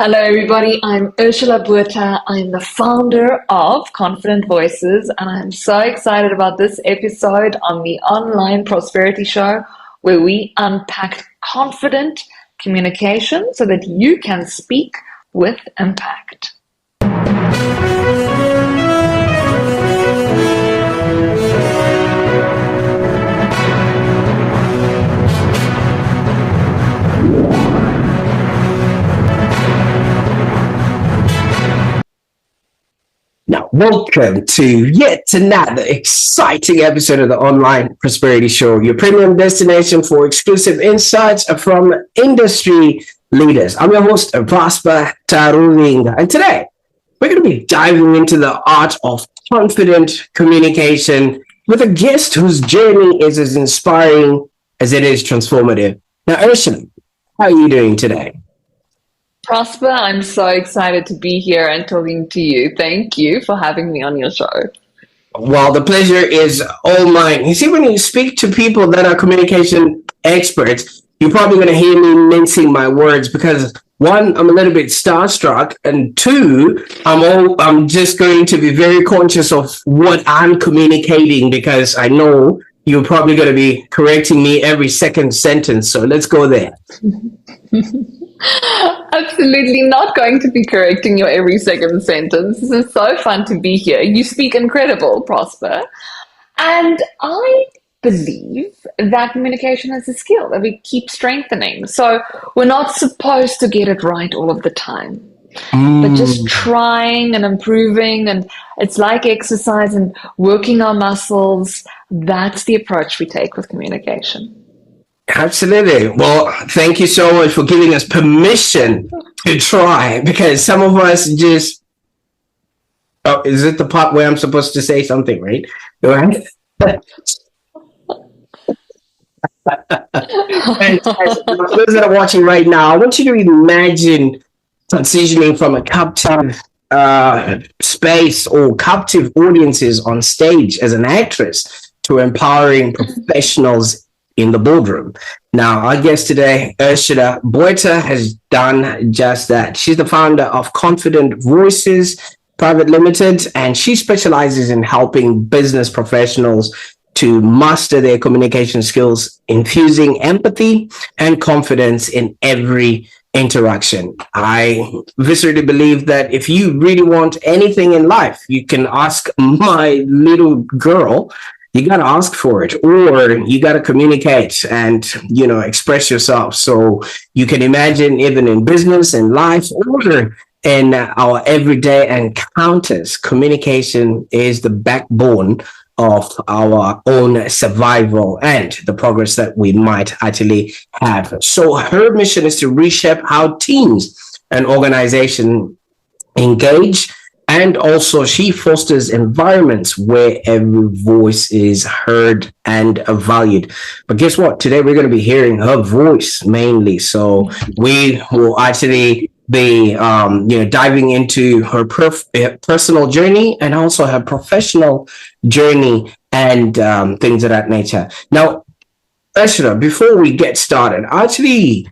Hello, everybody. I'm Ursula Botha. I'm the founder of Confident Voices, and I'm so excited about this episode on the Online Prosperity Show, where we unpack confident communication so that you can speak with impact. Now, welcome to yet another exciting episode of the Online Prosperity Show, your premium destination for exclusive insights from industry leaders. I'm your host, Prosper Taruvinga, and today we're going to be diving into the art of confident communication with a guest whose journey is as inspiring as it is transformative. Now, Ursula, how are you doing today? Prosper, I'm so excited to be here and talking to you. Thank you for having me on your show. Well, the pleasure is all mine. You see, when you speak to people that are communication experts, you're probably going to hear me mincing my words because one, I'm a little bit starstruck, and two, I'm just going to be very conscious of what I'm communicating because I know you're probably going to be correcting me every second sentence. So let's go there. Absolutely not going to be correcting your every second sentence. This is so fun to be here. You speak incredible, Prosper. And I believe that communication is a skill that we keep strengthening. So we're not supposed to get it right all of the time, but just trying and improving. And it's like exercise and working our muscles. That's the approach we take with communication. Absolutely. Well, thank you so much for giving us permission to try because some of us just, oh, is it the part where I'm supposed to say something, right? And those that are watching right now, I want you to imagine transitioning from a captive space or captive audiences on stage as an actress to empowering professionals in the boardroom. Now, our guest today, Ursula Botha, has done just that. She's the founder of Confident Voices Private Limited, and she specializes in helping business professionals to master their communication skills, infusing empathy and confidence in every interaction. I viscerally believe that if you really want anything in life, you can ask my little girl. You got to ask for it, or you got to communicate and, express yourself. So you can imagine even in business and life or in our everyday encounters, communication is the backbone of our own survival and the progress that we might actually have. So her mission is to reshape how teams and organizations engage. And also, she fosters environments where every voice is heard and valued. But guess what? Today, we're going to be hearing her voice mainly. So we will actually be, diving into her personal journey and also her professional journey and things of that nature. Now, Ursula, before we get started, I actually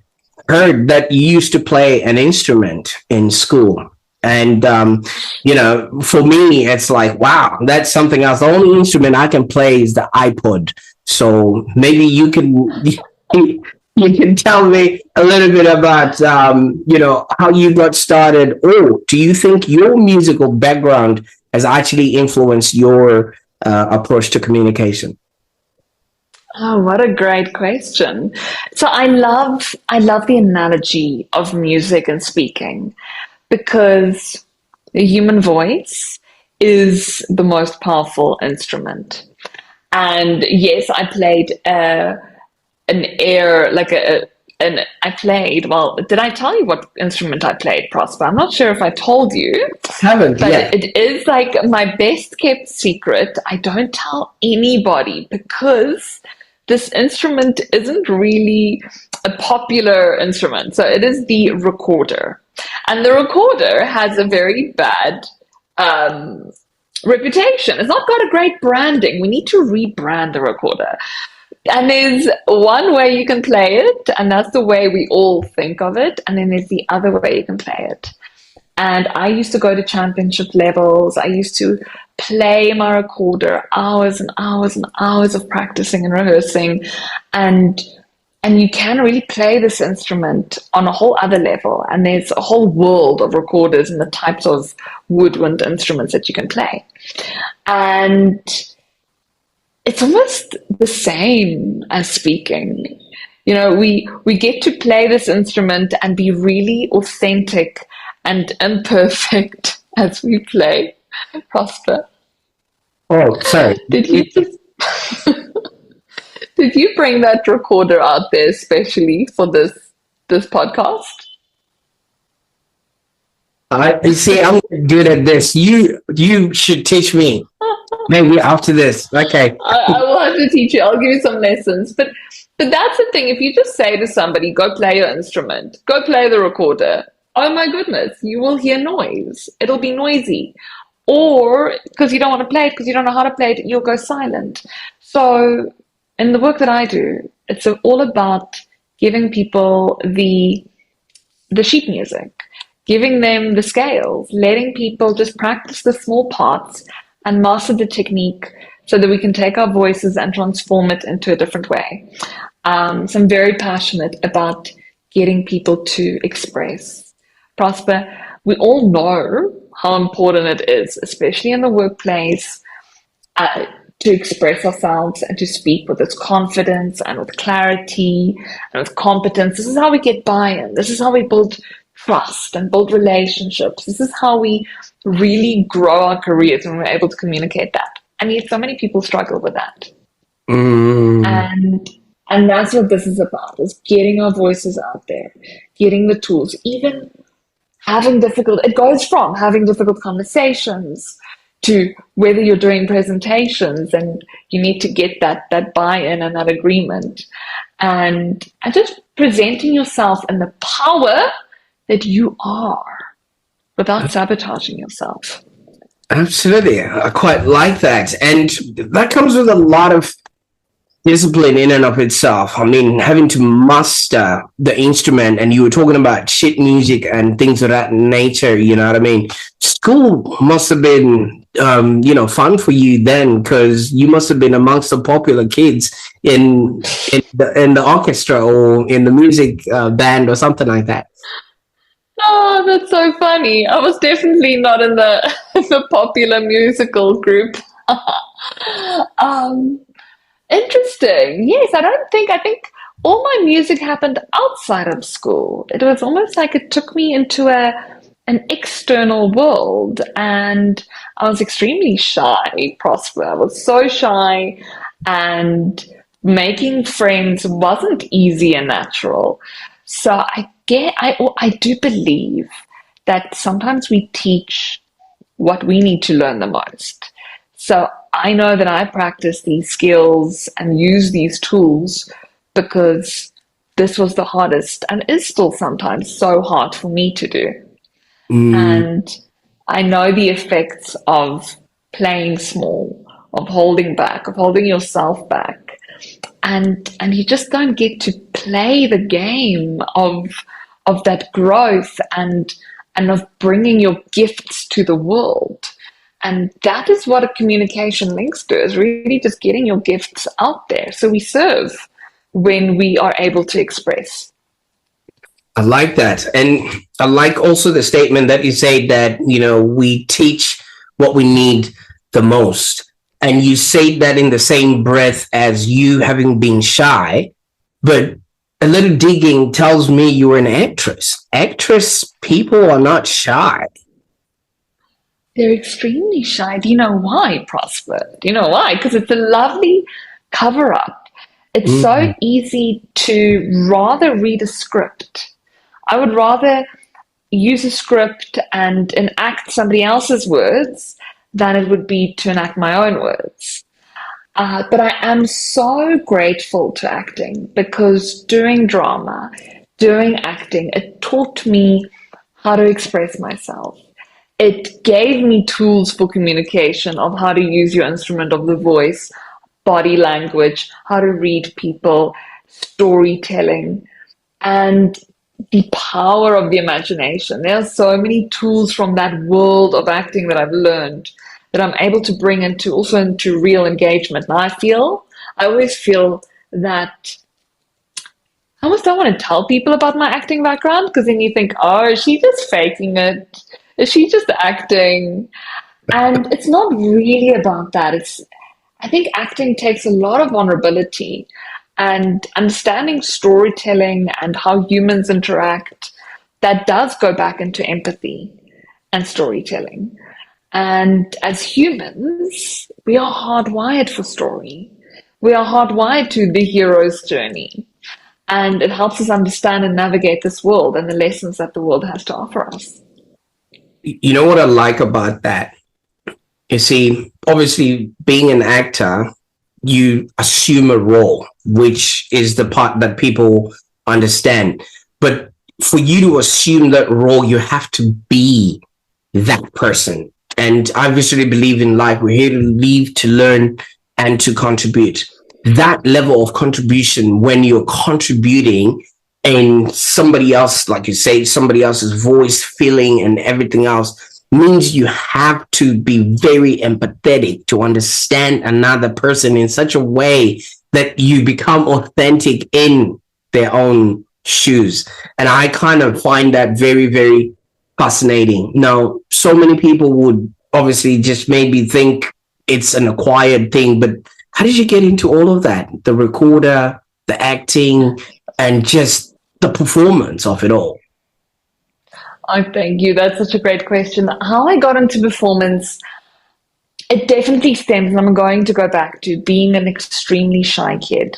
heard that you used to play an instrument in school. And, for me, it's like, wow, that's something else. The only instrument I can play is the iPod. So maybe you can tell me a little bit about, how you got started. Or do you think your musical background has actually influenced your approach to communication? Oh, what a great question. So I love the analogy of music and speaking, because the human voice is the most powerful instrument. And yes, I played an air, did I tell you what instrument I played, Prosper? I'm not sure if I told you. Haven't, but yeah. It is like my best kept secret. I don't tell anybody because this instrument isn't really a popular instrument. So it is the recorder. And the recorder has a very bad reputation. It's not got a great branding. We need to rebrand the recorder. And there's one way you can play it, and that's the way we all think of it. And then there's the other way you can play it. And I used to go to championship levels. I used to play my recorder hours and hours and hours of practicing and rehearsing. And you can really play this instrument on a whole other level. And there's a whole world of recorders and the types of woodwind instruments that you can play. And it's almost the same as speaking. You know, we get to play this instrument and be really authentic and imperfect as we play. Prosper. Oh, sorry. Did you just did you bring that recorder out there especially for this podcast? You see, I'm good at this. You should teach me. Maybe after this. Okay. I will have to teach you. I'll give you some lessons. But that's the thing. If you just say to somebody, go play your instrument, go play the recorder, oh my goodness, you will hear noise. It'll be noisy. Or because you don't want to play it, because you don't know how to play it, you'll go silent. So in the work that I do, it's all about giving people the sheet music, giving them the scales, letting people just practice the small parts and master the technique so that we can take our voices and transform it into a different way. So I'm very passionate about getting people to express. Prosper, we all know how important it is, especially in the workplace, to express ourselves and to speak with this confidence and with clarity and with competence. This is how we get buy-in. This is how we build trust and build relationships. This is how we really grow our careers when we're able to communicate that. And yet so many people struggle with that. And that's what this is about, is getting our voices out there, getting the tools, even it goes from having difficult conversations to whether you're doing presentations and you need to get that buy-in and that agreement, and just presenting yourself in the power that you are without sabotaging yourself. Absolutely. I quite like that. And that comes with a lot of discipline in and of itself. I mean, having to master the instrument, and you were talking about sheet music and things of that nature, you know what I mean? School must have been, fun for you then, because you must have been amongst the popular kids in the orchestra or in the music band or something like that. Oh, that's so funny. I was definitely not in the popular musical group. Interesting. Yes, I think all my music happened outside of school. It was almost like it took me into an external world, and I was extremely shy, Prosper. I was so shy, and making friends wasn't easy and natural. So I do believe that sometimes we teach what we need to learn the most. So I know that I practice these skills and use these tools because this was the hardest and is still sometimes so hard for me to do. And I know the effects of playing small, of holding back, of holding yourself back. And you just don't get to play the game of that growth and of bringing your gifts to the world. And that is what a communication links to, is really just getting your gifts out there. So we serve when we are able to express. I like that. And I like also the statement that you say that, we teach what we need the most. And you say that in the same breath as you having been shy, but a little digging tells me you were an actress. Actress people are not shy. They're extremely shy. Do you know why, Prosper? Do you know why? Because it's a lovely cover-up. It's so easy to rather read a script. I would rather use a script and enact somebody else's words than it would be to enact my own words. But I am so grateful to acting, because doing drama, doing acting, it taught me how to express myself. It gave me tools for communication, of how to use your instrument of the voice, body language, how to read people, storytelling, and the power of the imagination. There are so many tools from that world of acting that I've learned that I'm able to bring into real engagement. Now I always feel that I almost don't want to tell people about my acting background, because then you think, oh, is she just faking it? Is she just acting? And it's not really about that. I think acting takes a lot of vulnerability, and understanding storytelling and how humans interact, that does go back into empathy and storytelling. And as humans, we are hardwired for story. We are hardwired to the hero's journey. And it helps us understand and navigate this world and the lessons that the world has to offer us. You know what I like about that? You see, obviously, being an actor, you assume a role, which is the part that people understand. But for you to assume that role, you have to be that person. And I obviously believe in life, we're here to live, to learn, and to contribute. That level of contribution, when you're contributing in somebody else, like you say, somebody else's voice, feeling, and everything else, means you have to be very empathetic to understand another person in such a way that you become authentic in their own shoes. And I kind of find that very, very fascinating. Now, so many people would obviously just maybe think it's an acquired thing, but how did you get into all of that? The recorder, the acting, and just the performance of it all? Oh, thank you. That's such a great question. How I got into performance, it definitely stems, and I'm going to go back to being an extremely shy kid.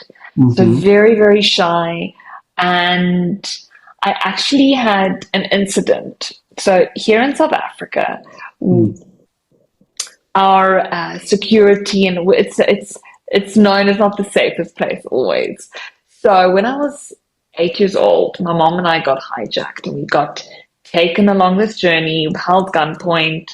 So very, very shy. And I actually had an incident. So here in South Africa, our security, and it's known as not the safest place always. So when I was 8 years old, my mom and I got hijacked, and we got taken along this journey, held gunpoint.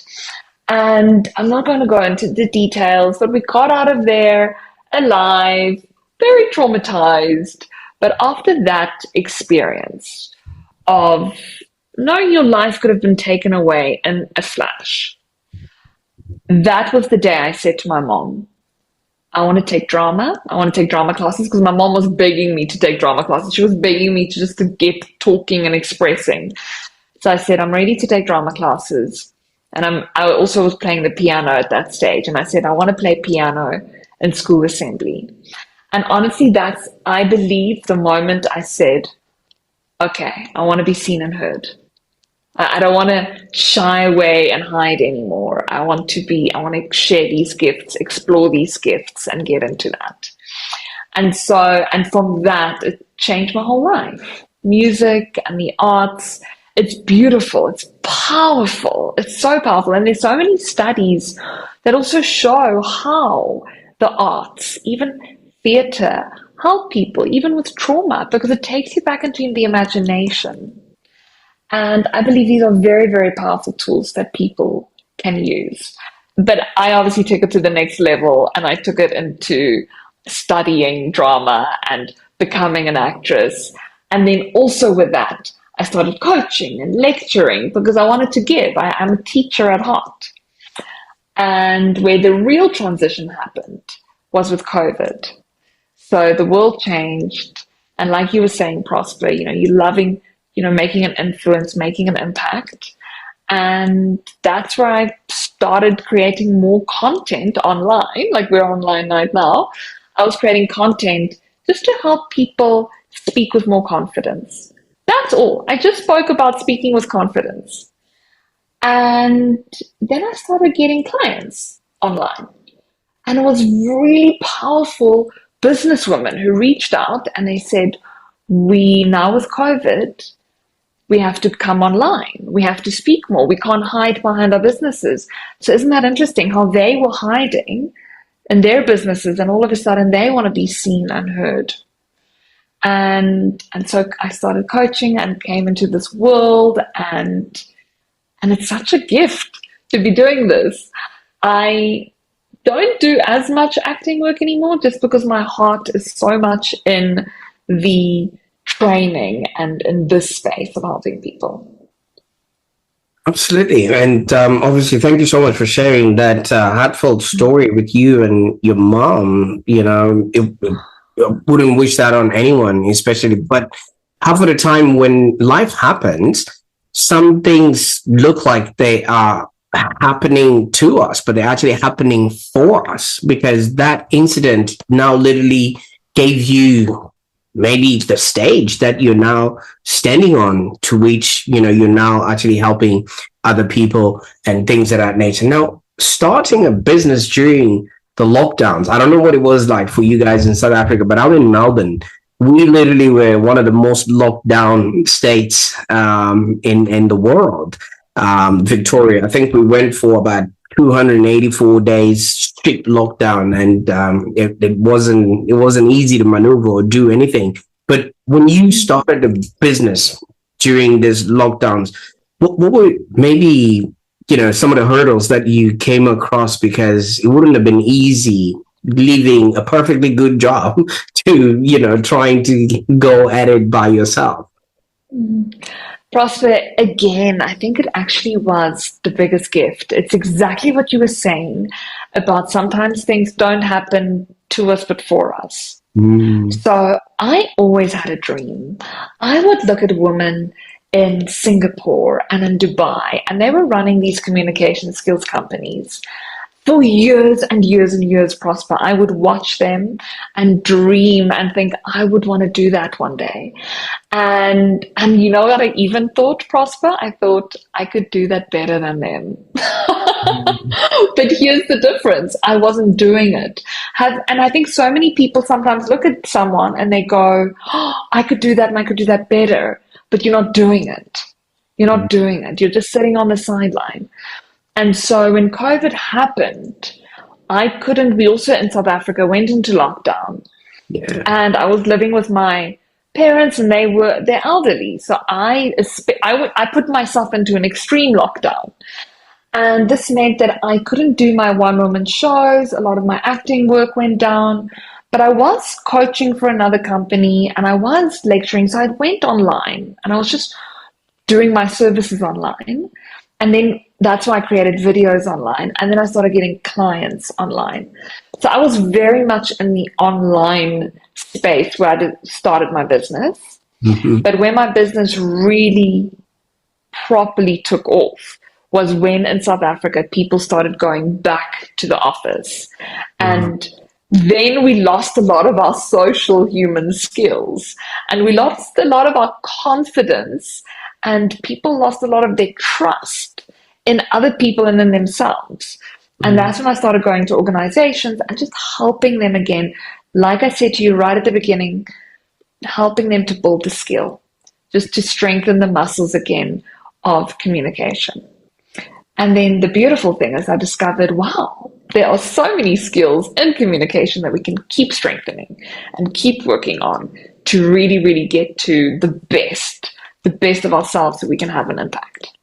And I'm not going to go into the details, but we got out of there alive, very traumatized. But after that experience of knowing your life could have been taken away in a flash, that was the day I said to my mom, I want to take drama. I want to take drama classes, because my mom was begging me to take drama classes. She was begging me to get talking and expressing. So I said, I'm ready to take drama classes. And I also was playing the piano at that stage. And I said, I want to play piano in school assembly. And honestly, I believe, the moment I said, okay, I want to be seen and heard. I don't want to shy away and hide anymore. I want to share these gifts, explore these gifts, and get into that. And from that, it changed my whole life. Music and the arts, it's beautiful, it's powerful, it's so powerful. And there's so many studies that also show how the arts, even theater, help people, even with trauma, because it takes you back into the imagination. And I believe these are very, very powerful tools that people can use. But I obviously took it to the next level, and I took it into studying drama and becoming an actress. And then also with that, I started coaching and lecturing, because I wanted to give. I'm a teacher at heart. And where the real transition happened was with COVID. So the world changed. And like you were saying, Prosper, you're loving, making an influence, making an impact. And that's where I started creating more content online. Like we're online right now. I was creating content just to help people speak with more confidence. That's all. I just spoke about speaking with confidence. And then I started getting clients online. And it was really powerful businesswomen who reached out, and they said, now with COVID, we have to come online. We have to speak more. We can't hide behind our businesses. So isn't that interesting how they were hiding in their businesses, and all of a sudden they want to be seen and heard. And so I started coaching and came into this world, and it's such a gift to be doing this. I don't do as much acting work anymore just because my heart is so much in the training and in this space of helping people. Absolutely. And obviously, thank you so much for sharing that heartfelt story with you and your mom. I wouldn't wish that on anyone, especially, but half of the time when life happens, some things look like they are happening to us, but they're actually happening for us because that incident now literally gave you maybe the stage that you're now standing on, to which you're now actually helping other people and things of that nature. Now, starting a business during the lockdowns, I don't know what it was like for you guys in South Africa, but I'm in Melbourne. We literally were one of the most locked down states in the world. Victoria, I think we went for about 284 days strict lockdown, and it wasn't easy to maneuver or do anything. But when you started a business during these lockdowns, what were maybe some of the hurdles that you came across? Because it wouldn't have been easy leaving a perfectly good job to trying to go at it by yourself. Prosper, again, I think it actually was the biggest gift. It's exactly what you were saying about sometimes things don't happen to us but for us. So I always had a dream. I would look at women in Singapore and in Dubai, and they were running these communication skills companies for years and years and years. Prosper, I would watch them and dream and think I would want to do that one day. And you know what I even thought, Prosper? I thought I could do that better than them. But here's the difference. I wasn't doing it. And I think so many people sometimes look at someone and they go, oh, I could do that and I could do that better. But you're not doing it. You're not doing it. You're just sitting on the sideline. And so when COVID happened, we also in South Africa went into lockdown. Yeah. And I was living with my parents and they're elderly. So I put myself into an extreme lockdown. And this meant that I couldn't do my one-woman shows. A lot of my acting work went down. But I was coaching for another company and I was lecturing. So I went online and I was just doing my services online. And then that's why I created videos online. And then I started getting clients online. So I was very much in the online space where I started my business. Mm-hmm. But where my business really properly took off was when in South Africa, people started going back to the office. And then we lost a lot of our social human skills and we lost a lot of our confidence, and people lost a lot of their trust in other people and in themselves. And that's when I started going to organizations and just helping them again. Like I said to you right at the beginning, helping them to build the skill, just to strengthen the muscles again of communication. And then the beautiful thing is I discovered, wow, there are so many skills in communication that we can keep strengthening and keep working on to really, really get to the best of ourselves so we can have an impact.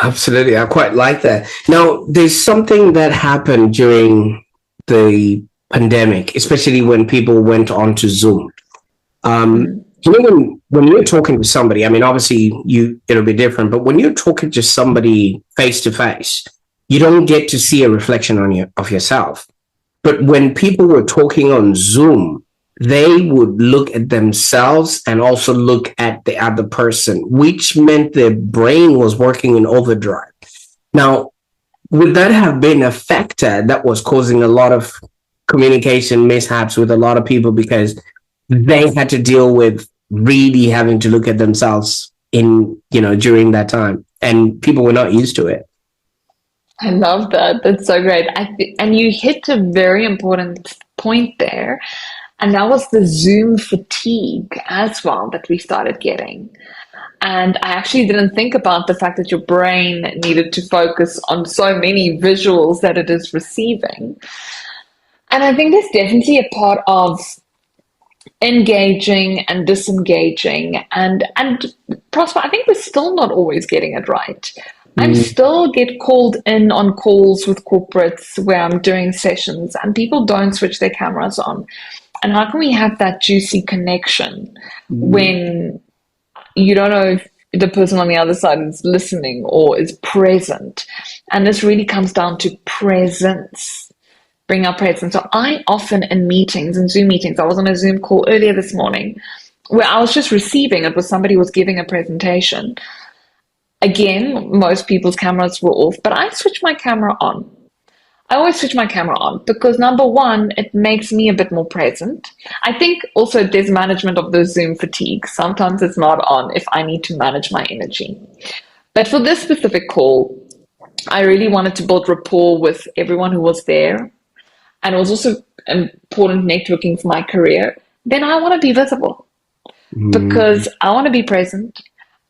Absolutely. I quite like that. Now, there's something that happened during the pandemic, especially when people went on to Zoom. When you're talking to somebody, I mean, obviously it'll be different, but when you're talking to somebody face to face, you don't get to see a reflection of yourself. But when people were talking on Zoom, they would look at themselves and also look at the other person, which meant their brain was working in overdrive. Now, would that have been a factor that was causing a lot of communication mishaps with a lot of people because they had to deal with really having to look at themselves during that time, and people were not used to it? I love that. That's so great. And you hit a very important point there. And that was the Zoom fatigue as well that we started getting. And I actually didn't think about the fact that your brain needed to focus on so many visuals that it is receiving. And I think there's definitely a part of engaging and disengaging. And Prosper, I think we're still not always getting it right. I'm still get called in on calls with corporates where I'm doing sessions and people don't switch their cameras on. And how can we have that juicy connection when you don't know if the person on the other side is listening or is present? And this really comes down to presence. Bring our presence. So I often in meetings, in Zoom meetings, I was on a Zoom call earlier this morning where I was just receiving, it was somebody was giving a presentation. Again, most people's cameras were off, but I switched my camera on. I always switch my camera on because number one, it makes me a bit more present. I think also there's management of the Zoom fatigue. Sometimes it's not on if I need to manage my energy. But for this specific call, I really wanted to build rapport with everyone who was there. And it was also important networking for my career. Then I want to be visible because I want to be present.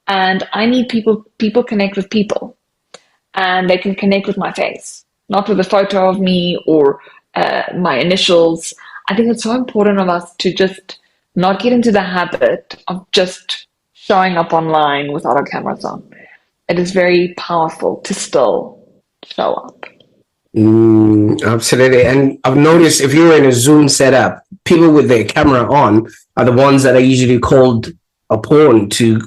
And I need people connect with people and they can connect with my face, not with a photo of me or my initials. I think it's so important of us to just not get into the habit of just showing up online without our cameras on. It is very powerful to still show up. Absolutely. And I've noticed if you're in a Zoom setup, people with their camera on are the ones that are usually called upon to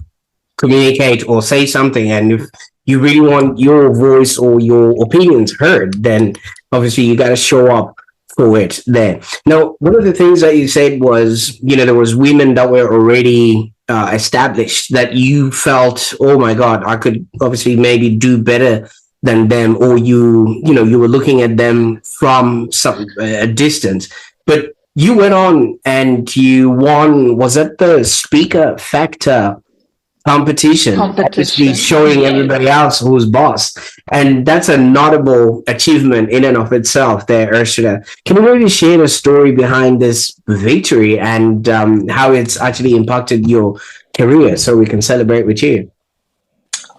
communicate or say something. And if you really want your voice or your opinions heard, then obviously you got to show up for it there. Now, one of the things that you said was, there was women that were already established that you felt, oh my God, I could obviously maybe do better than them, or you were looking at them from a distance, but you went on and you won. Was that the Speaker Factor competition? Obviously showing everybody else who's boss, and that's a notable achievement in and of itself there, Ursula. Can you really share the story behind this victory and how it's actually impacted your career so we can celebrate with you?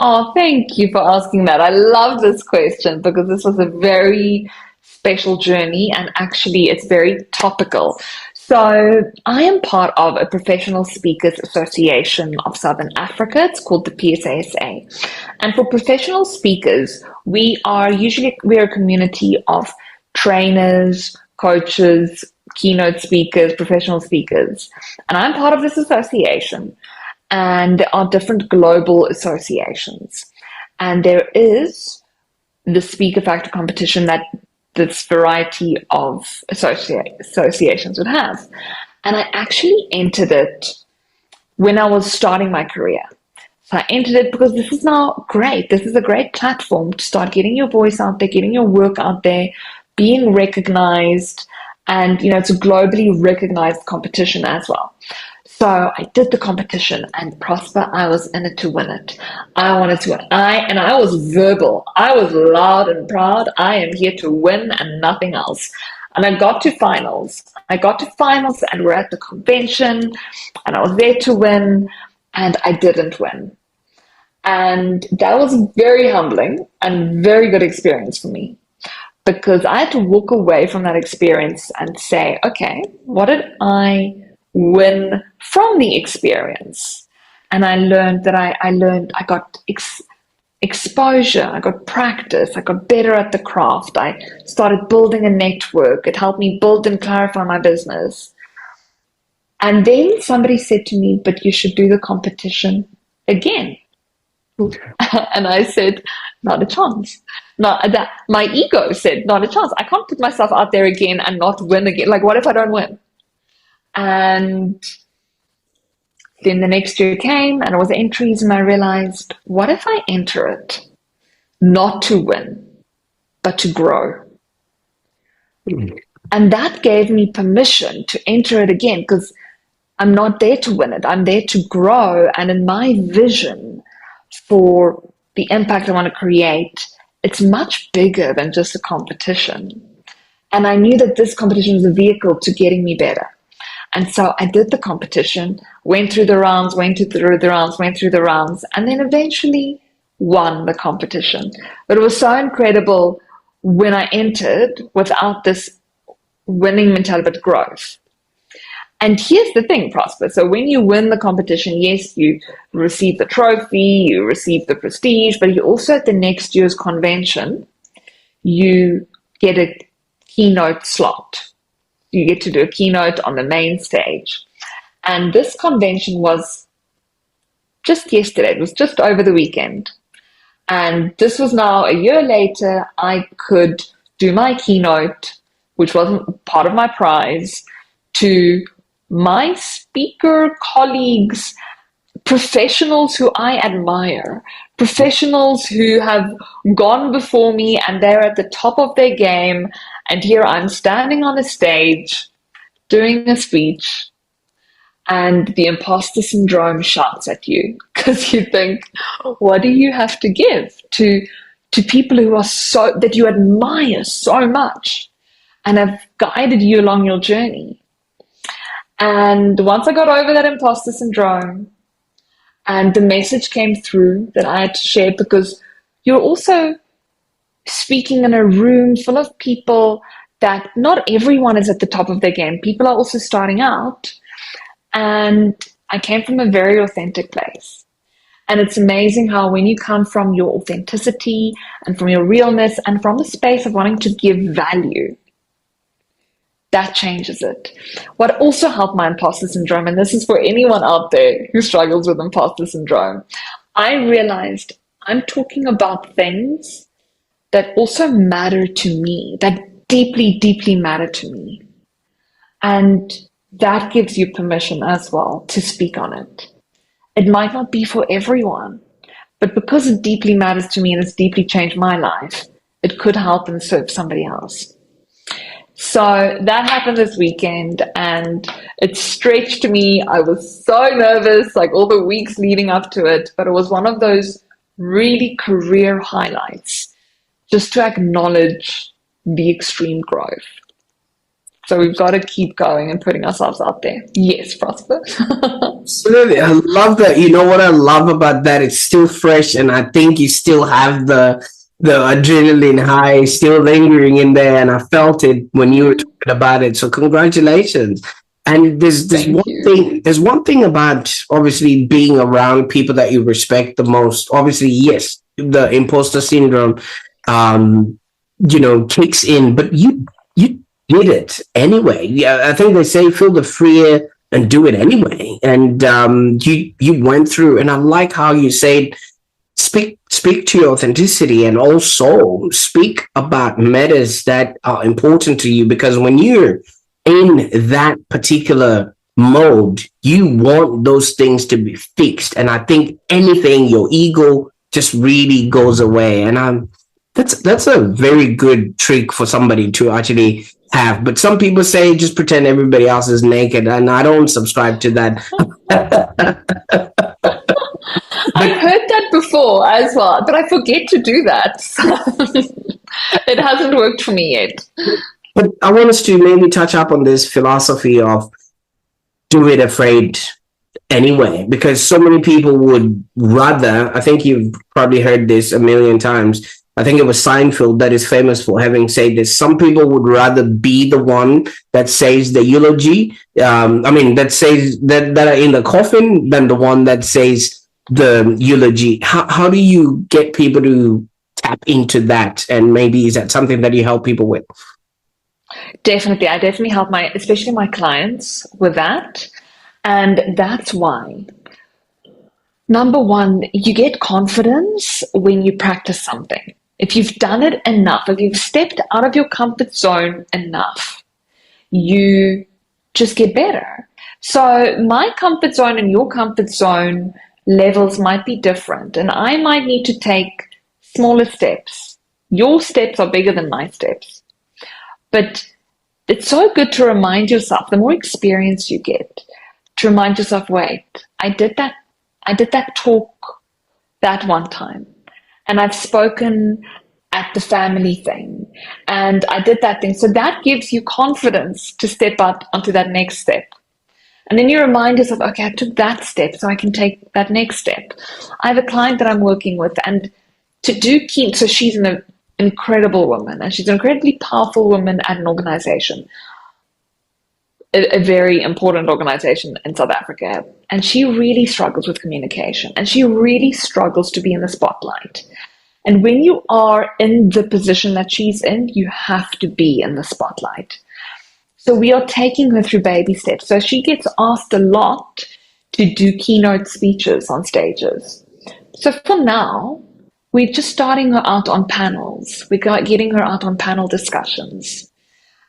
Oh, thank you for asking that. I love this question because this was a very special journey and actually it's very topical. So I am part of a professional speakers association of Southern Africa. It's called the PSASA. And for professional speakers, we're a community of trainers, coaches, keynote speakers, professional speakers. And I'm part of this association. And there are different global associations. And there is the Speaker Factor competition that this variety of associations would have. And I actually entered it when I was starting my career. So I entered it because this is now great. This is a great platform to start getting your voice out there, getting your work out there, being recognized. And, it's a globally recognized competition as well. So I did the competition and Prosper, I was in it to win it. I wanted to win. I was verbal. I was loud and proud. I am here to win and nothing else. And I got to finals. And we're at the convention and I was there to win and I didn't win. And that was very humbling and very good experience for me because I had to walk away from that experience and say, okay, what did I win from the experience? And I learned that I got exposure, I got practice, I got better at the craft, I started building a network, it helped me build and clarify my business. And then somebody said to me, but you should do the competition again. And I said, not a chance. My ego said, not a chance. I can't put myself out there again and not win again. Like, what if I don't win? And then the next year came and it was entries and I realized, what if I enter it not to win, but to grow? And that gave me permission to enter it again because I'm not there to win it. I'm there to grow. And in my vision for the impact I want to create, it's much bigger than just a competition. And I knew that this competition was a vehicle to getting me better. And so I did the competition, went through the rounds, and then eventually won the competition. But it was so incredible when I entered without this winning mentality, but growth. And here's the thing, Prosper. So when you win the competition, yes, you receive the trophy, you receive the prestige, but you also at the next year's convention, you get a keynote slot. You get to do a keynote on the main stage. And this convention was just yesterday. It was just over the weekend. And this was now a year later. I could do my keynote, which wasn't part of my prize, to my speaker colleagues, professionals who I admire, professionals who have gone before me and they're at the top of their game. And here I'm standing on a stage doing a speech, and the imposter syndrome shouts at you because you think, what do you have to give to people who are so, that you admire so much and have guided you along your journey? And once I got over that imposter syndrome and the message came through that I had to share, because you're also speaking in a room full of people that not everyone is at the top of their game. People are also starting out. And I came from a very authentic place. And it's amazing how when you come from your authenticity and from your realness and from the space of wanting to give value, that changes it. What also helped my imposter syndrome, and this is for anyone out there who struggles with imposter syndrome, I realized I'm talking about things that also matter to me, that deeply, deeply matter to me. And that gives you permission as well to speak on it. It might not be for everyone, but because it deeply matters to me and it's deeply changed my life, it could help and serve somebody else. So that happened this weekend and it stretched me. I was so nervous, like all the weeks leading up to it, but it was one of those really career highlights, just to acknowledge the extreme growth. So we've got to keep going and putting ourselves out there. Yes, Prosper. Absolutely. I love that. You know what I love about that? It's still fresh, and I think you still have the adrenaline high still lingering in there, and I felt it when you were talking about it. So congratulations. And there's one thing about obviously being around people that you respect the most. Obviously, yes, the imposter syndrome kicks in, but you did it anyway. Yeah, I think they say feel the fear and do it anyway. And you went through, and I like how you said speak to your authenticity, and also speak about matters that are important to you, because when you're in that particular mode, you want those things to be fixed. And I think anything, your ego just really goes away. And that's a very good trick for somebody to actually have. But some people say just pretend everybody else is naked, and I don't subscribe to that. I've heard that before as well, but I forget to do that. It hasn't worked for me yet. But I want us to maybe touch up on this philosophy of do it afraid anyway, because so many people would rather, I think you've probably heard this a million times, I think it was Seinfeld that is famous for having said this. Some people would rather be the one that says the eulogy, that says that are in the coffin, than the one that says the eulogy. How do you get people to tap into that? And maybe is that something that you help people with? Definitely. I definitely help especially my clients with that. And that's why, number one, you get confidence when you practice something. If you've done it enough, if you've stepped out of your comfort zone enough, you just get better. So my comfort zone and your comfort zone levels might be different, and I might need to take smaller steps. Your steps are bigger than my steps. But it's so good to remind yourself, the more experience you get, to remind yourself, wait, I did that talk that one time. And I've spoken at the family thing, and I did that thing. So that gives you confidence to step up onto that next step. And then you remind yourself, okay, I took that step, so I can take that next step. I have a client that I'm working with, and so she's an incredible woman, and she's an incredibly powerful woman at an organization. a very important organization in South Africa, and she really struggles with communication, and she really struggles to be in the spotlight. And when you are in the position that she's in, you have to be in the spotlight. So we are taking her through baby steps. So she gets asked a lot to do keynote speeches on stages. So for now, we're just starting her out on panels. We're getting her out on panel discussions.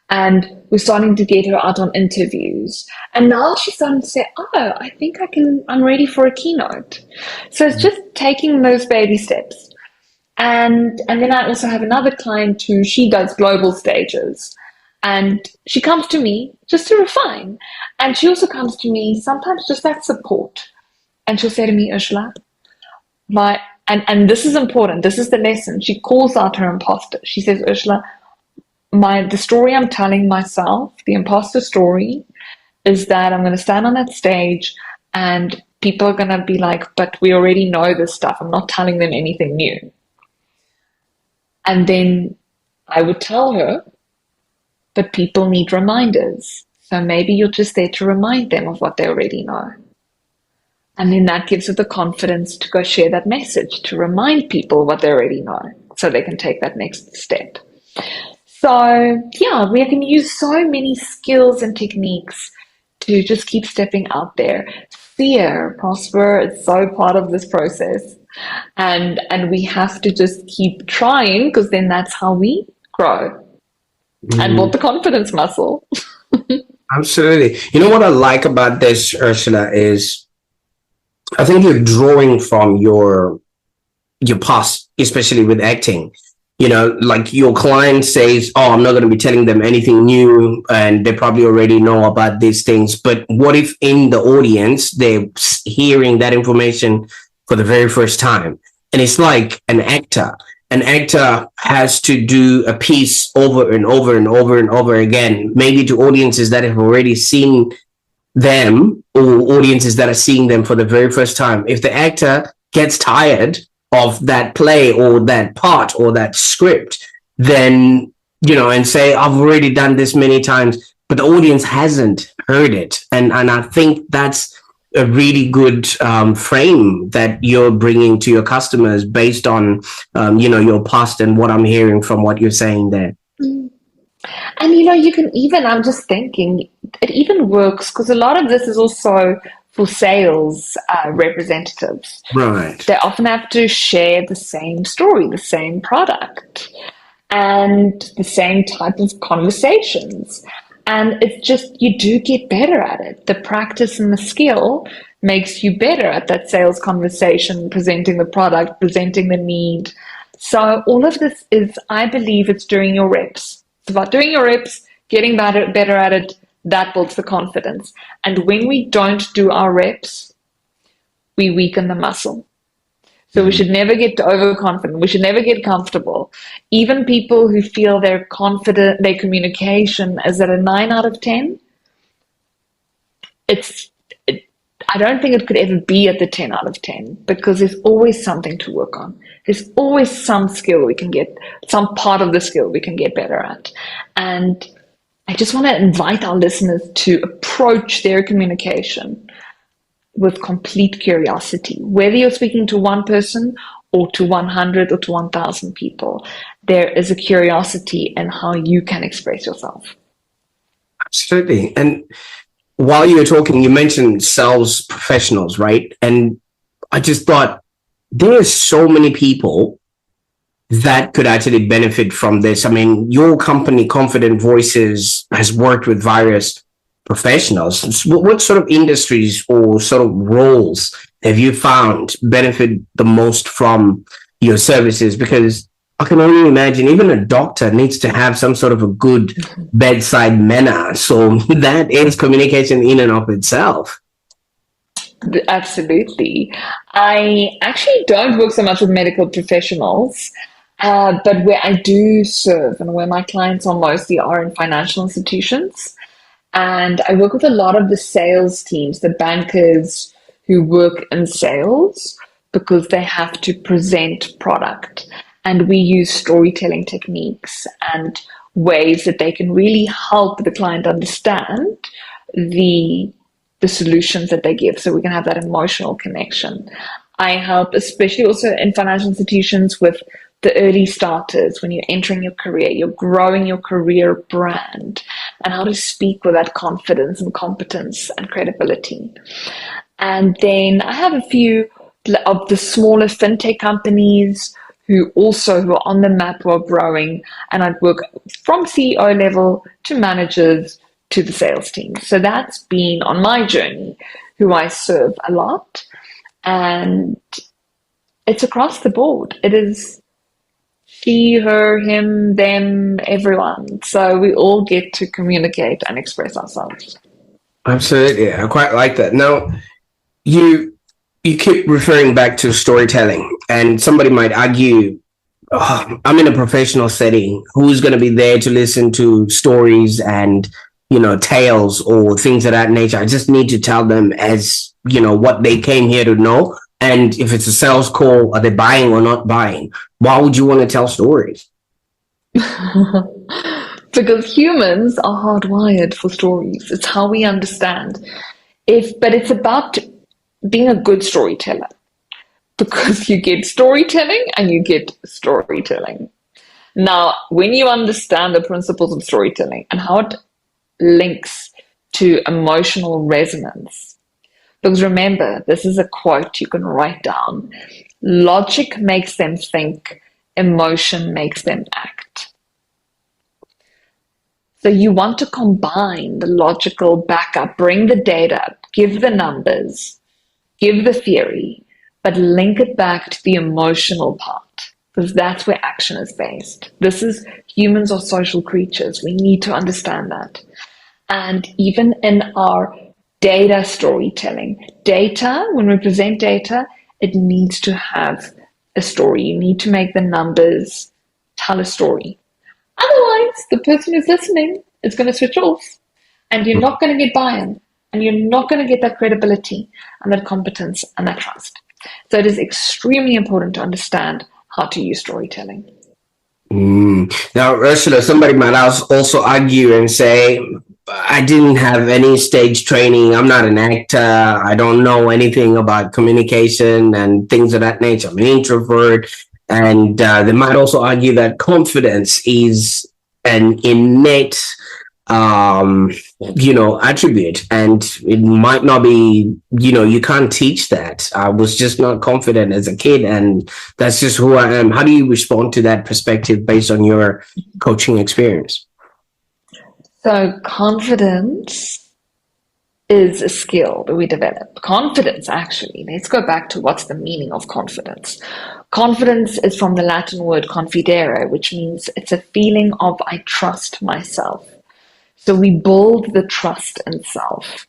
And we're starting to get her out on interviews. And now she's starting to say, oh, I think I'm ready for a keynote. So it's just taking those baby steps. And then I also have another client who she does global stages. And she comes to me just to refine. And she also comes to me sometimes just that support. And she'll say to me, Ursula, and this is important, this is the lesson. She calls out her imposter. She says, Ursula, the story I'm telling myself, the imposter story, is that I'm going to stand on that stage and people are going to be like, but we already know this stuff. I'm not telling them anything new. And then I would tell her, but people need reminders. So maybe you're just there to remind them of what they already know. And then that gives her the confidence to go share that message, to remind people what they already know, so they can take that next step. So yeah, we can use so many skills and techniques to just keep stepping out there. Fear, Prosper, it's so part of this process. And we have to just keep trying, because then that's how we grow and build the confidence muscle. Absolutely. You know what I like about this, Ursula, is I think you're drawing from your past, especially with acting. You know, like your client says, oh, I'm not going to be telling them anything new, and they probably already know about these things. But what if in the audience, they're hearing that information for the very first time? And it's like an actor. An actor has to do a piece over and over and over and over again, maybe to audiences that have already seen them, or audiences that are seeing them for the very first time. If the actor gets tired of that play or that part or that script, then, you know, and say, I've already done this many times, but the audience hasn't heard it. And I think that's a really good frame that you're bringing to your customers based on, you know, your past and what I'm hearing from what you're saying there. And, you know, you can even, I'm just thinking, it even works because a lot of this is also for sales representatives. Right. They often have to share the same story, the same product, and the same type of conversations. And it's just, you do get better at it. The practice and the skill makes you better at that sales conversation, presenting the product, presenting the need. So all of this is, I believe, it's during your reps. It's about doing your reps, getting better at it. That builds the confidence. And when we don't do our reps, we weaken the muscle. So we should never get overconfident. We should never get comfortable. Even people who feel they're confident, their communication is at a 9 out of 10, I don't think it could ever be at the 10 out of 10, because there's always something to work on. There's always some skill we can get, some part of the skill we can get better at. And I just want to invite our listeners to approach their communication with complete curiosity. Whether you're speaking to one person or to 100 or to 1,000 people, there is a curiosity in how you can express yourself. Absolutely. And while you were talking, you mentioned sales professionals, right? And I just thought there are so many people that could actually benefit from this. I mean, your company, Confident Voices, has worked with various professionals. What sort of industries or sort of roles have you found benefit the most from your services? Because I can only imagine even a doctor needs to have some sort of a good bedside manner. So that is communication in and of itself. Absolutely. I actually don't work so much with medical professionals, but where I do serve and where my clients are mostly are in financial institutions. And I work with a lot of the sales teams, the bankers who work in sales, because they have to present product. And we use storytelling techniques and ways that they can really help the client understand the solutions that they give, so we can have that emotional connection. I help, especially also in financial institutions, with the early starters. When you're entering your career, you're growing your career brand, and how to speak with that confidence and competence and credibility. And then I have a few of the smaller fintech companies who are on the map, who are growing, and I'd work from CEO level to managers to the sales team. So that's been on my journey who I serve a lot, and it's across the board. It is she, her, him, them, everyone. So we all get to communicate and express ourselves. Absolutely. I quite like that. Now, you keep referring back to storytelling, and somebody might argue, oh, I'm in a professional setting. Who's going to be there to listen to stories and, tales or things of that nature? I just need to tell them as, what they came here to know. And if it's a sales call, are they buying or not buying? Why would you want to tell stories? Because humans are hardwired for stories. It's how we understand. But it's about being a good storyteller, because you get storytelling and you get storytelling. Now, when you understand the principles of storytelling and how it links to emotional resonance, because remember, this is a quote you can write down: logic makes them think, emotion makes them act. So you want to combine the logical backup, bring the data, give the numbers, give the theory, but link it back to the emotional part, because that's where action is based. Humans are social creatures. We need to understand that. And even in our data storytelling, when we present data, it needs to have a story. You need to make the numbers tell a story. Otherwise, the person who's listening is going to switch off, and you're not going to get buy-in, and you're not going to get that credibility and that competence and that trust. So it is extremely important to understand how to use storytelling. Now, Ursula, somebody might also argue and say, I didn't have any stage training. I'm not an actor. I don't know anything about communication and things of that nature. I'm an introvert. And they might also argue that confidence is an innate, attribute, and it might not be, you can't teach that. I was just not confident as a kid, and that's just who I am. How do you respond to that perspective based on your coaching experience? So confidence is a skill that we develop. Confidence, actually, let's go back to what's the meaning of confidence. Confidence is from the Latin word confidere, which means it's a feeling of I trust myself. So we build the trust in self.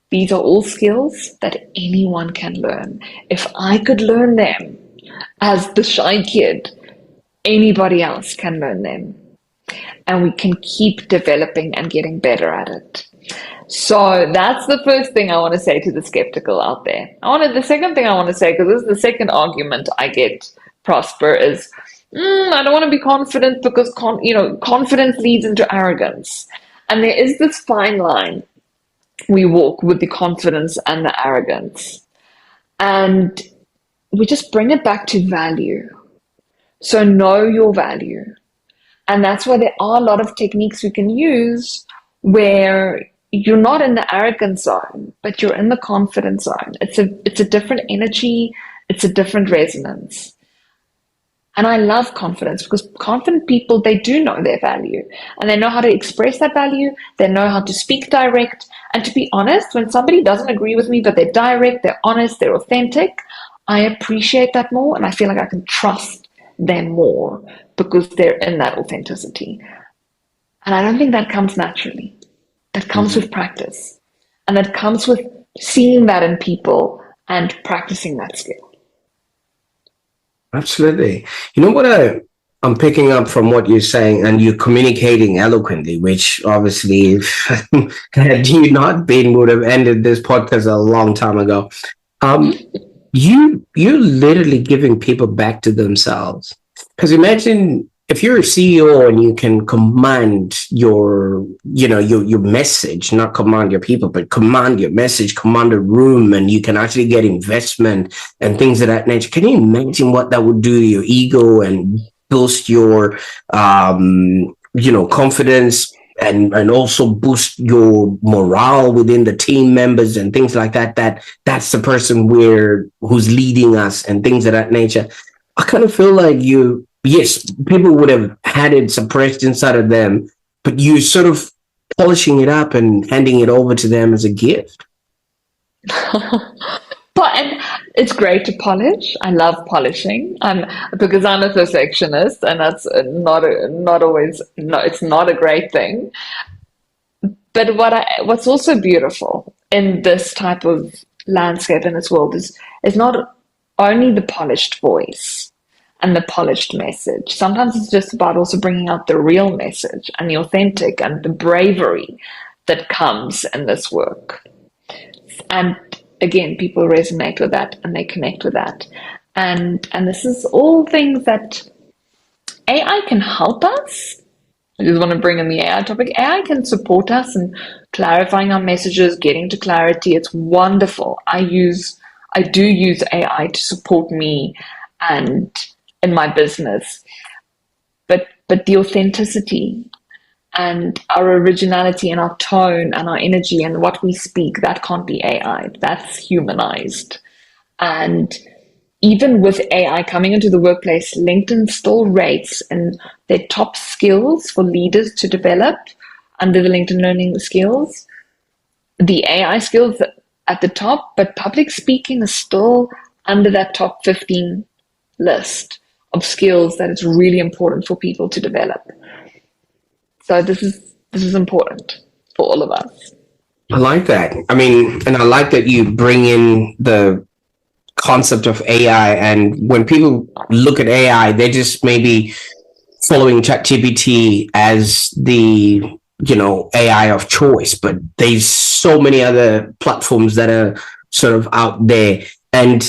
These are all skills that anyone can learn. If I could learn them as the shy kid, anybody else can learn them. And we can keep developing and getting better at it. So that's the first thing I want to say to the skeptical out there. The second thing I want to say, because this is the second argument I get, Prosper, is I don't want to be confident because confidence leads into arrogance. And there is this fine line we walk with the confidence and the arrogance. And we just bring it back to value. So know your value. And that's why there are a lot of techniques we can use where you're not in the arrogance zone, but you're in the confidence zone. It's a different energy. It's a different resonance. And I love confidence, because confident people, they do know their value, and they know how to express that value. They know how to speak direct. And to be honest, when somebody doesn't agree with me, but they're direct, they're honest, they're authentic, I appreciate that more, and I feel like I can trust them more because they're in that authenticity. And I don't think that comes naturally. That comes with practice, and that comes with seeing that in people and practicing that skill. Absolutely. You know what I'm picking up from what you're saying, and you're communicating eloquently, which obviously, had you not been, would have ended this podcast a long time ago. You're literally giving people back to themselves. Because imagine if you're a CEO and you can command your message, not command your people, but command your message, command a room, and you can actually get investment and things of that nature. Can you imagine what that would do to your ego and boost your confidence, and also boost your morale within the team members and things like that? That's the person who's leading us and things of that nature. I kind of feel like yes, people would have had it suppressed inside of them, but you sort of polishing it up and handing it over to them as a gift. And it's great to polish. I love polishing. Because I'm a perfectionist, and that's not always, no, it's not a great thing. But what's also beautiful in this type of landscape in this world is not only the polished voice and the polished message. Sometimes it's just about also bringing out the real message and the authentic and the bravery that comes in this work. And again, people resonate with that and they connect with that. And this is all things that AI can help us. I just want to bring in the AI topic. AI can support us in clarifying our messages, getting to clarity. It's wonderful. I do use AI to support me and in my business. But the authenticity and our originality and our tone and our energy and what we speak, that can't be AI. That's humanized. And even with AI coming into the workplace, LinkedIn still rates in their top skills for leaders to develop under the LinkedIn Learning skills, the AI skills at the top, but public speaking is still under that top 15 list of skills that it's really important for people to develop. So this is important for all of us. I like that. I mean, and I like that you bring in the concept of AI. And when people look at AI, they just maybe following ChatGPT as the AI of choice, but there's so many other platforms that are sort of out there. And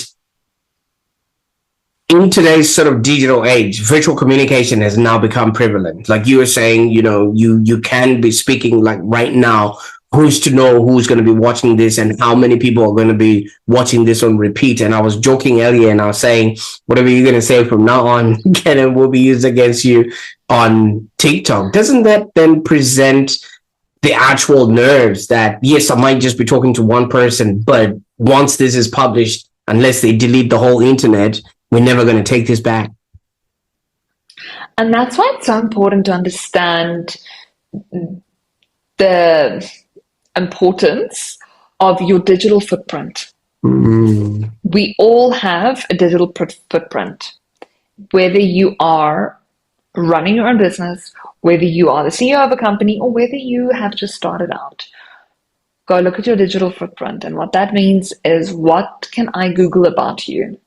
in today's sort of digital age, virtual communication has now become prevalent. Like you were saying, you can be speaking like right now. Who's to know who's going to be watching this and how many people are going to be watching this on repeat? And I was joking earlier and I was saying, whatever you're going to say from now on, Kenan, will be used against you on TikTok. Doesn't that then present the actual nerves that, yes, I might just be talking to one person, but once this is published, unless they delete the whole internet, we're never going to take this back. And that's why it's so important to understand the importance of your digital footprint. We all have a digital footprint, whether you are running your own business, whether you are the CEO of a company, or whether you have just started out. Go look at your digital footprint. And what that means is, what can I Google about you?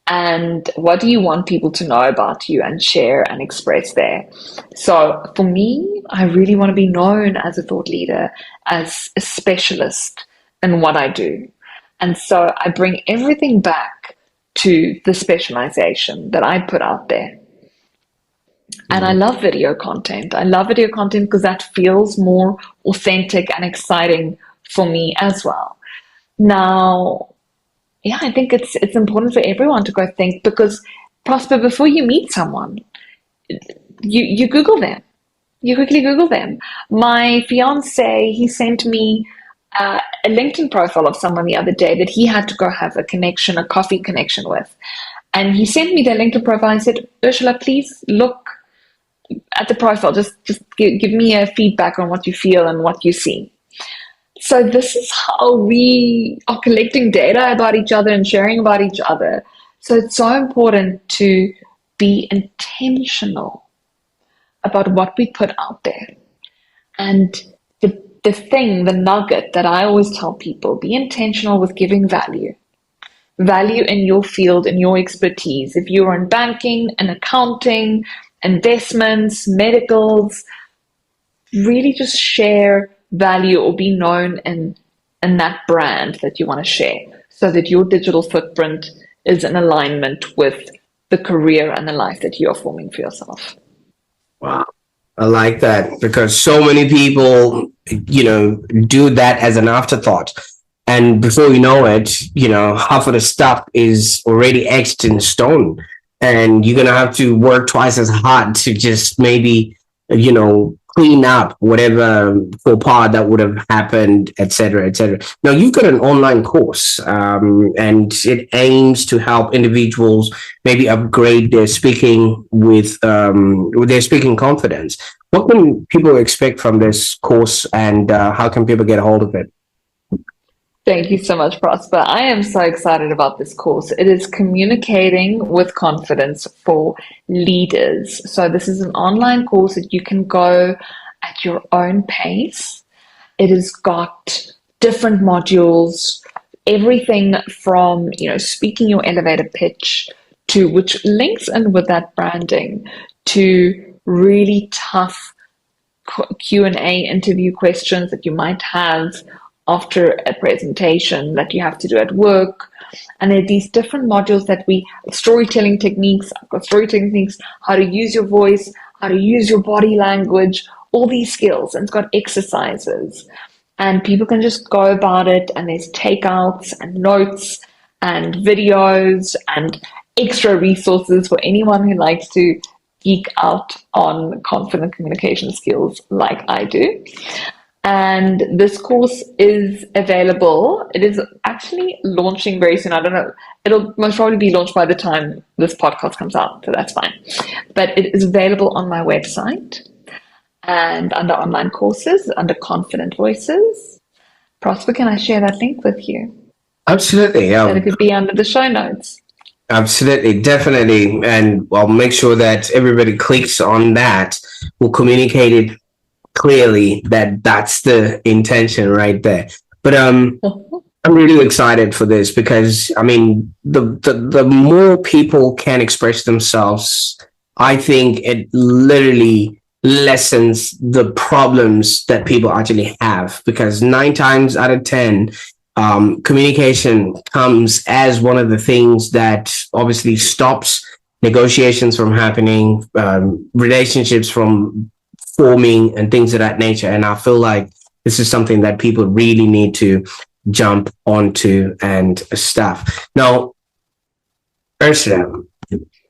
And what do you want people to know about you and share and express there? So for me, I really want to be known as a thought leader, as a specialist in what I do. And so I bring everything back to the specialization that I put out there. And I love video content. I love video content because that feels more authentic and exciting for me as well. Now, yeah, I think it's important for everyone to go think, because Prosper, before you meet someone, you Google them. You quickly Google them. My fiance, he sent me a LinkedIn profile of someone the other day that he had to go have a coffee connection with. And he sent me their LinkedIn profile and said, Ursula, please look at the profile. Just give me a feedback on what you feel and what you see. So this is how we are collecting data about each other and sharing about each other. So it's so important to be intentional about what we put out there. And the nugget that I always tell people, be intentional with giving value. Value in your field, in your expertise. If you're in banking and accounting, investments, medicals, really just share value or be known in that brand that you want to share, so that your digital footprint is in alignment with the career and the life that you are forming for yourself. Wow. I like that because so many people, do that as an afterthought. And before you know it, half of the stuff is already etched in stone. And you're going to have to work twice as hard to just maybe, clean up whatever faux pas that would have happened, et cetera, et cetera. Now, you've got an online course, and it aims to help individuals maybe upgrade their speaking with their speaking confidence. What can people expect from this course, and how can people get a hold of it? Thank you so much, Prosper. I am so excited about this course. It is communicating with confidence for leaders. So this is an online course that you can go at your own pace. It has got different modules, everything from, speaking your elevator pitch to which links in with that branding to really tough Q&A interview questions that you might have after a presentation that you have to do at work. And there are these different modules that storytelling techniques, how to use your voice, how to use your body language, all these skills. And it's got exercises. And people can just go about it, and there's takeouts and notes and videos and extra resources for anyone who likes to geek out on confident communication skills like I do. And this course is available. It is actually launching very soon. I don't know. It'll most probably be launched by the time this podcast comes out, so that's fine. But it is available on my website and under online courses, under Confident Voices. Prosper, can I share that link with you? Absolutely. That it could be under the show notes. Absolutely, definitely. And I'll make sure that everybody clicks on that. We'll communicate it clearly that that's the intention right there. But I'm really excited for this because the more people can express themselves, I think it literally lessens the problems that people actually have, because 9 times out of 10 communication comes as one of the things that obviously stops negotiations from happening, relationships from forming, and things of that nature. And I feel like this is something that people really need to jump onto and stuff. Now, Ursula,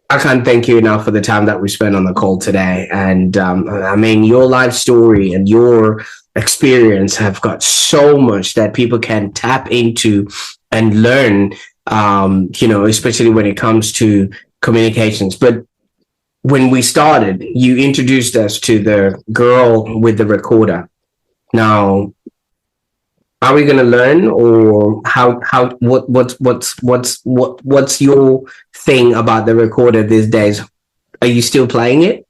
I can't thank you enough for the time that we spent on the call today. And your life story and your experience have got so much that people can tap into and learn, especially when it comes to communications. But when we started, you introduced us to the girl with the recorder. Now, are we going to learn, or what's your thing about the recorder these days? Are you still playing it?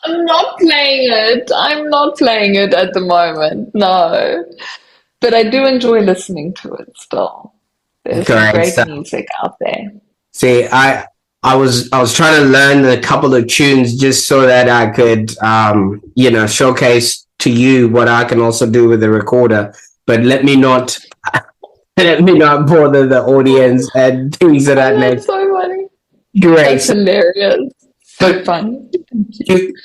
I'm not playing it at the moment, no. But I do enjoy listening to it still. There's some great music out there. See, I was trying to learn a couple of tunes just so that I could, showcase to you what I can also do with the recorder. But let me not bother the audience and things of that nature. That's so funny. Great, that's hilarious. So fun.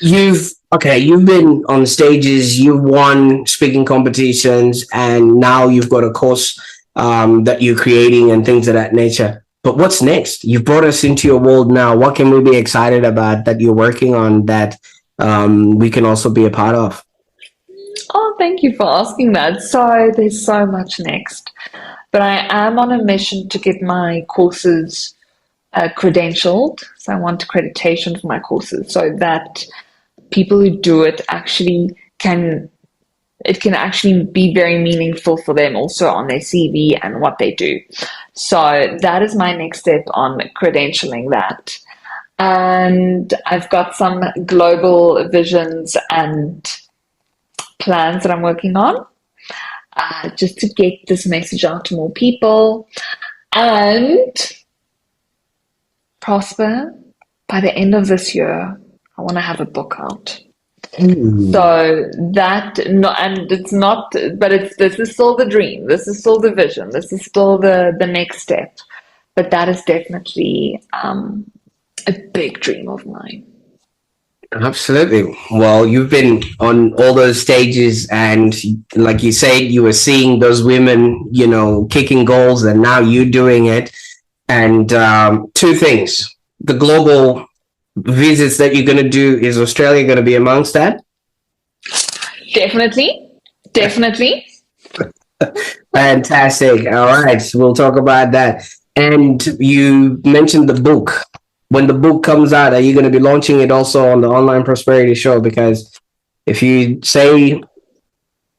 You've been on stages, you've won speaking competitions, and now you've got a course that you're creating and things of that nature. But what's next? You've brought us into your world now. What can we be excited about that you're working on that we can also be a part of? Oh, thank you for asking that. So there's so much next. But I am on a mission to get my courses credentialed. So I want accreditation for my courses so that people who do it actually can actually be very meaningful for them also on their CV and what they do. So that is my next step on credentialing that. And I've got some global visions and plans that I'm working on just to get this message out to more people. And Prosper, by the end of this year, I want to have a book out. So that, and it's not, but this is still the dream. This is still the vision. This is still the next step. But that is definitely a big dream of mine. Absolutely. Well, you've been on all those stages, and like you said, you were seeing those women, kicking goals, and now you're doing it. And two things: the global visits that you're going to do, is Australia going to be amongst that? Definitely, definitely. Fantastic. All right, so we'll talk about that. And you mentioned the book. When the book comes out, are you going to be launching it also on the Online Prosperity Show? Because if you say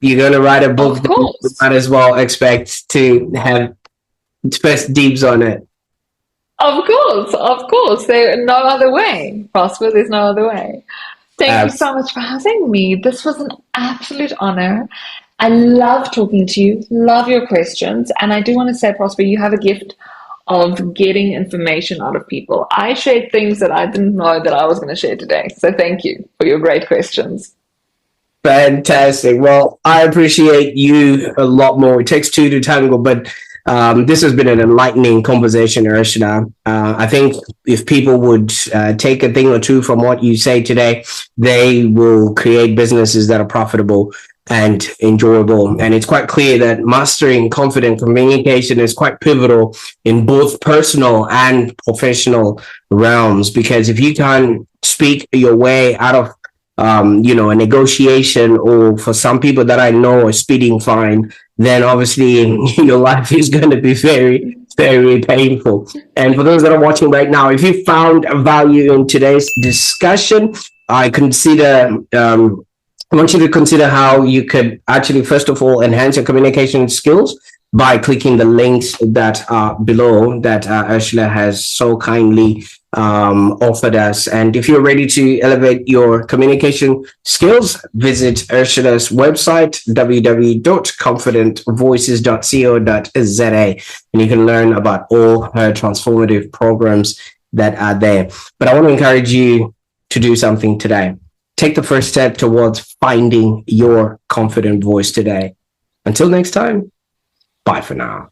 you're going to write a book, Of then you course. might as well expect to have first dibs on it. Of course, of course. There's no other way, Prosper. There's no other way. Thank you so much for having me. This was an absolute honor. I love talking to you, love your questions. And I do want to say, Prosper, you have a gift of getting information out of people. I shared things that I didn't know that I was going to share today. So thank you for your great questions. Fantastic. Well, I appreciate you a lot more. It takes two to tango, but this has been an enlightening conversation, Ursula. I think if people would take a thing or two from what you say today, they will create businesses that are profitable and enjoyable. And it's quite clear that mastering confident communication is quite pivotal in both personal and professional realms, because if you can't speak your way out of a negotiation, or for some people that I know a speeding fine, then obviously your life is going to be very, very painful. And for those that are watching right now, if you found value in today's discussion, I want you to consider how you could actually, first of all, enhance your communication skills by clicking the links that are below that Ursula has so kindly offered us. And if you're ready to elevate your communication skills, visit Ursula's website, www.confidentvoices.co.za, and you can learn about all her transformative programs that are there. But I want to encourage you to do something today. Take the first step towards finding your confident voice today. Until next time, bye for now.